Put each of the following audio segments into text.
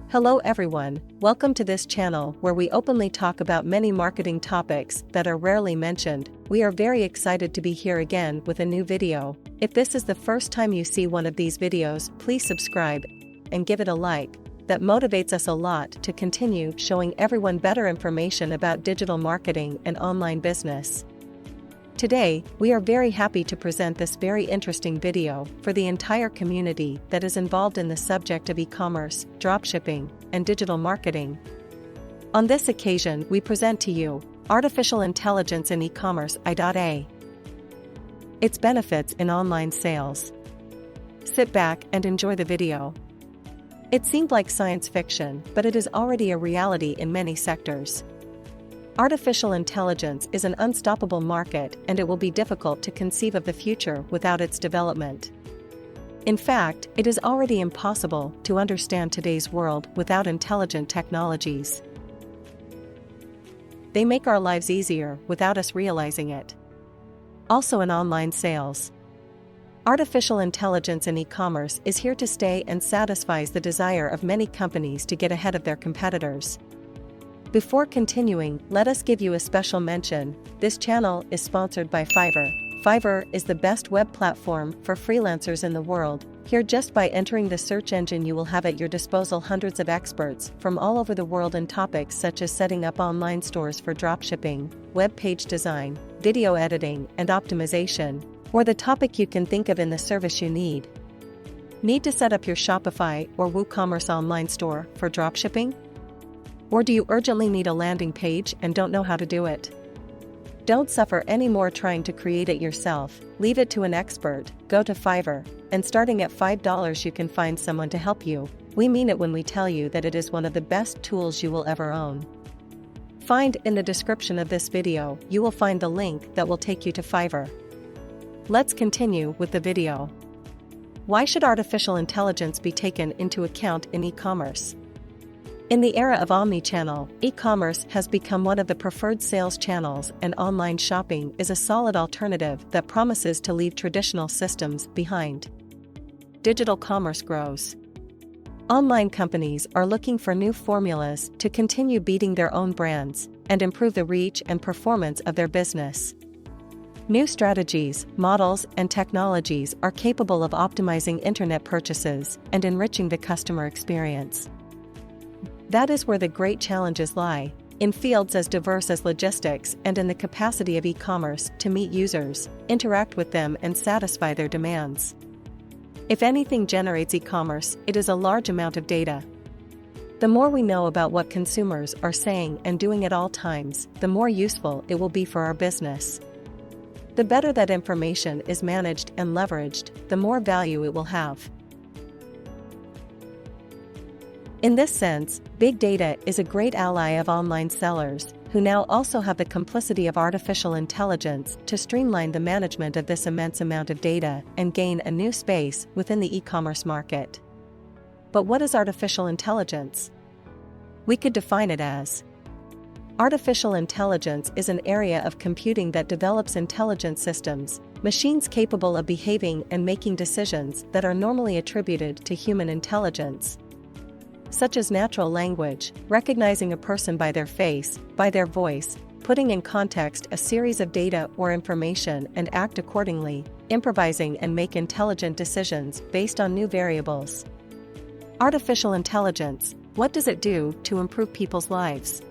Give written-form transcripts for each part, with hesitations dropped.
Hello everyone, welcome to this channel where we openly talk about many marketing topics that are rarely mentioned. We are very excited to be here again with a new video. If this is the first time you see one of these videos, please subscribe and give it a like. That motivates us a lot to continue showing everyone better information about digital marketing and online business. Today, we are very happy to present this very interesting video for the entire community that is involved in the subject of e-commerce, dropshipping, and digital marketing. On this occasion, we present to you Artificial Intelligence in E-commerce I.A. Its benefits in online sales. Sit back and enjoy the video. It seemed like science fiction, but it is already a reality in many sectors. Artificial intelligence is an unstoppable market, and it will be difficult to conceive of the future without its development. In fact, it is already impossible to understand today's world without intelligent technologies. They make our lives easier without us realizing it. Also in online sales. Artificial intelligence in e-commerce is here to stay and satisfies the desire of many companies to get ahead of their competitors. Before continuing, let us give you a special mention. This channel is sponsored by Fiverr. Fiverr is the best web platform for freelancers in the world. Here, just by entering the search engine, you will have at your disposal hundreds of experts from all over the world in topics such as setting up online stores for dropshipping, web page design, video editing, and optimization, or the topic you can think of in the service you need. Need to set up your Shopify or WooCommerce online store for dropshipping? Or do you urgently need a landing page and don't know how to do it? Don't suffer anymore trying to create it yourself. Leave it to an expert. Go to Fiverr, and starting at $5 you can find someone to help you. We mean it when we tell you that it is one of the best tools you will ever own. Find in the description of this video, you will find the link that will take you to Fiverr. Let's continue with the video. Why should artificial intelligence be taken into account in e-commerce? In the era of omnichannel, e-commerce has become one of the preferred sales channels, and online shopping is a solid alternative that promises to leave traditional systems behind. Digital commerce grows. Online companies are looking for new formulas to continue beating their own brands and improve the reach and performance of their business. New strategies, models, and technologies are capable of optimizing internet purchases and enriching the customer experience. That is where the great challenges lie, in fields as diverse as logistics and in the capacity of e-commerce to meet users, interact with them, and satisfy their demands. If anything generates e-commerce, it is a large amount of data. The more we know about what consumers are saying and doing at all times, the more useful it will be for our business. The better that information is managed and leveraged, the more value it will have. In this sense, big data is a great ally of online sellers, who now also have the complicity of artificial intelligence to streamline the management of this immense amount of data and gain a new space within the e-commerce market. But what is artificial intelligence? We could define it as: artificial intelligence is an area of computing that develops intelligent systems, machines capable of behaving and making decisions that are normally attributed to human intelligence, such as natural language, recognizing a person by their face, by their voice, putting in context a series of data or information and act accordingly, improvising and make intelligent decisions based on new variables. Artificial intelligence, what does it do to improve people's lives?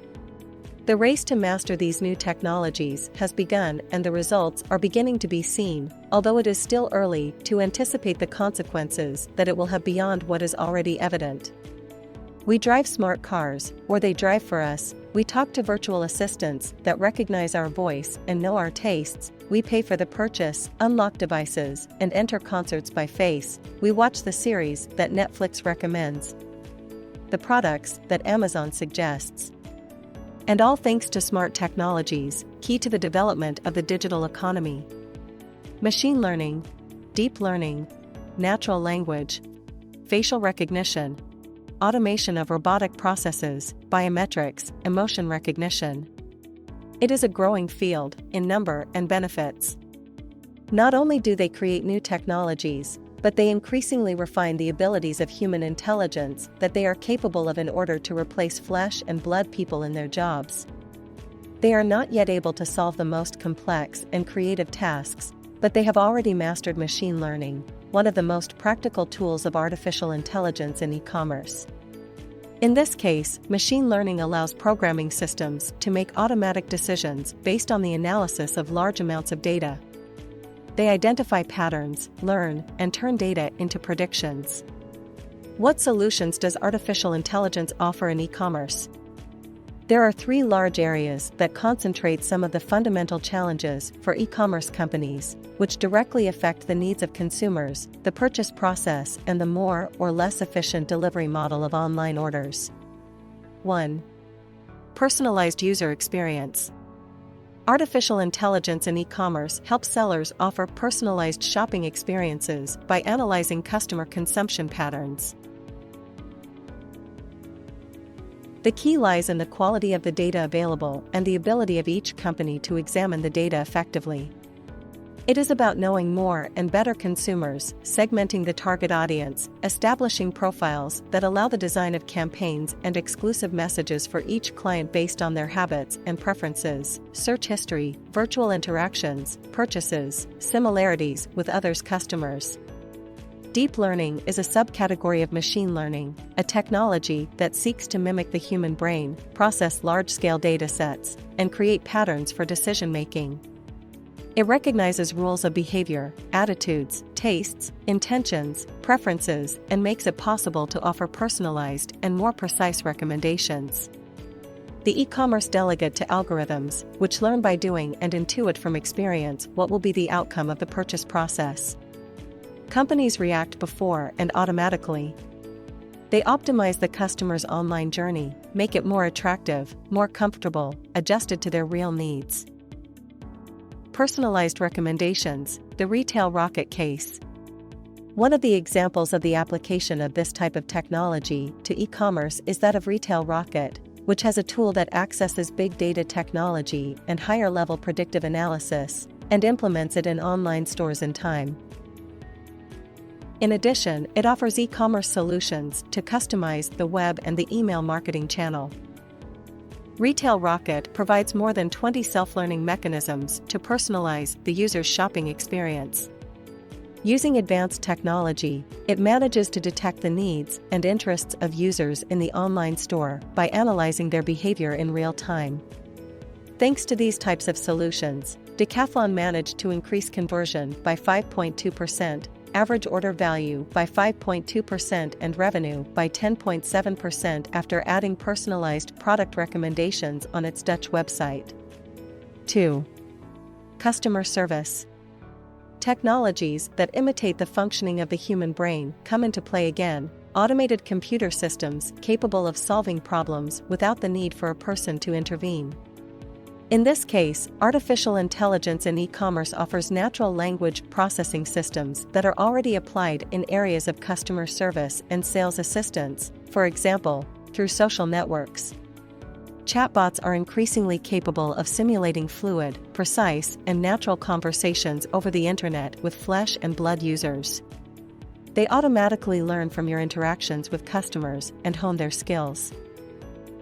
The race to master these new technologies has begun, and the results are beginning to be seen, although it is still early to anticipate the consequences that it will have beyond what is already evident. We drive smart cars, or they drive for us. We talk to virtual assistants that recognize our voice and know our tastes. We pay for the purchase, unlock devices, and enter concerts by face. We watch the series that Netflix recommends, the products that Amazon suggests. And all thanks to smart technologies, key to the development of the digital economy. Machine learning, deep learning, natural language, facial recognition, automation of robotic processes, biometrics, emotion recognition. It is a growing field in number and benefits. Not only do they create new technologies, but they increasingly refine the abilities of human intelligence that they are capable of in order to replace flesh and blood people in their jobs. They are not yet able to solve the most complex and creative tasks, but they have already mastered machine learning, one of the most practical tools of artificial intelligence in e-commerce. In this case, machine learning allows programming systems to make automatic decisions based on the analysis of large amounts of data. They identify patterns, learn, and turn data into predictions. What solutions does artificial intelligence offer in e-commerce? There are three large areas that concentrate some of the fundamental challenges for e-commerce companies, which directly affect the needs of consumers, the purchase process, and the more or less efficient delivery model of online orders. 1. Personalized user experience. Artificial intelligence in e-commerce helps sellers offer personalized shopping experiences by analyzing customer consumption patterns. The key lies in the quality of the data available and the ability of each company to examine the data effectively. It is about knowing more and better consumers, segmenting the target audience, establishing profiles that allow the design of campaigns and exclusive messages for each client based on their habits and preferences, search history, virtual interactions, purchases, similarities with others' customers. Deep learning is a subcategory of machine learning, a technology that seeks to mimic the human brain, process large-scale data sets, and create patterns for decision-making. It recognizes rules of behavior, attitudes, tastes, intentions, preferences, and makes it possible to offer personalized and more precise recommendations. The e-commerce delegate to algorithms, which learn by doing and intuit from experience what will be the outcome of the purchase process. Companies react before and automatically. They optimize the customer's online journey, make it more attractive, more comfortable, adjusted to their real needs. Personalized recommendations, the retail rocket case. One of the examples of the application of this type of technology to e-commerce is that of Retail Rocket, which has a tool that accesses big data technology and higher-level predictive analysis, and implements it in online stores in time. In addition, it offers e-commerce solutions to customize the web and the email marketing channel. Retail Rocket provides more than 20 self-learning mechanisms to personalize the user's shopping experience. Using advanced technology, it manages to detect the needs and interests of users in the online store by analyzing their behavior in real time. Thanks to these types of solutions, Decathlon managed to increase conversion by 5.2%, average order value by 5.2% and revenue by 10.7% after adding personalized product recommendations on its Dutch website. 2. Customer service. Technologies that imitate the functioning of the human brain come into play again, automated computer systems capable of solving problems without the need for a person to intervene. In this case, artificial intelligence in e-commerce offers natural language processing systems that are already applied in areas of customer service and sales assistance, for example, through social networks. Chatbots are increasingly capable of simulating fluid, precise, and natural conversations over the internet with flesh and blood users. They automatically learn from your interactions with customers and hone their skills.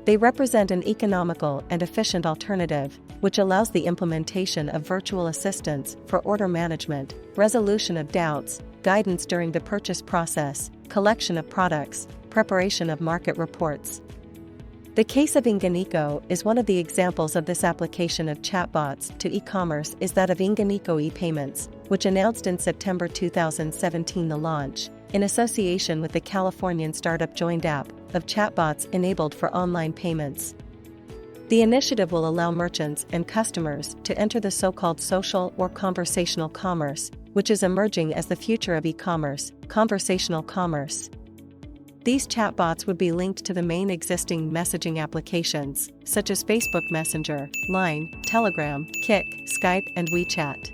They represent an economical and efficient alternative, which allows the implementation of virtual assistants for order management, resolution of doubts, guidance during the purchase process, collection of products, preparation of market reports. The case of Inganico is one of the examples of this application of chatbots to e-commerce is that of Inganico ePayments, which announced in September 2017 the launch, in association with the Californian startup Joined App, of chatbots enabled for online payments. The initiative will allow merchants and customers to enter the so-called social or conversational commerce, which is emerging as the future of e-commerce, conversational commerce. These chatbots would be linked to the main existing messaging applications, such as Facebook Messenger, Line, Telegram, Kik, Skype, and WeChat.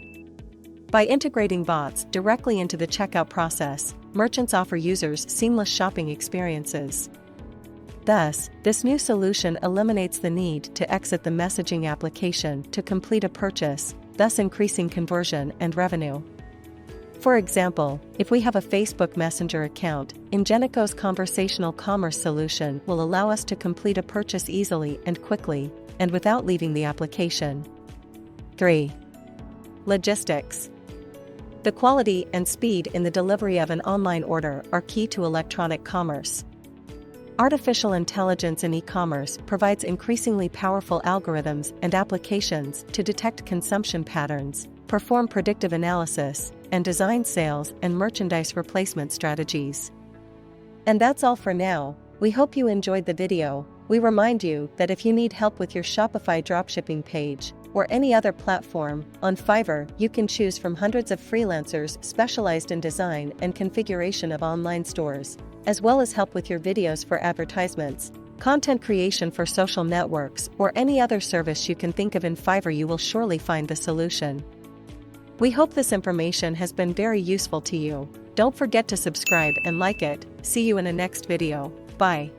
By integrating bots directly into the checkout process, merchants offer users seamless shopping experiences. Thus, this new solution eliminates the need to exit the messaging application to complete a purchase, thus increasing conversion and revenue. For example, if we have a Facebook Messenger account, Ingenico's conversational commerce solution will allow us to complete a purchase easily and quickly, and without leaving the application. 3. Logistics. The quality and speed in the delivery of an online order are key to electronic commerce. Artificial intelligence in e-commerce provides increasingly powerful algorithms and applications to detect consumption patterns, perform predictive analysis, and design sales and merchandise replacement strategies. And that's all for now. We hope you enjoyed the video. We remind you that if you need help with your Shopify dropshipping page, or any other platform, on Fiverr you can choose from hundreds of freelancers specialized in design and configuration of online stores, as well as help with your videos for advertisements, content creation for social networks, or any other service you can think of. In Fiverr you will surely find the solution. We hope this information has been very useful to you. Don't forget to subscribe and like it. See you in a next video. Bye.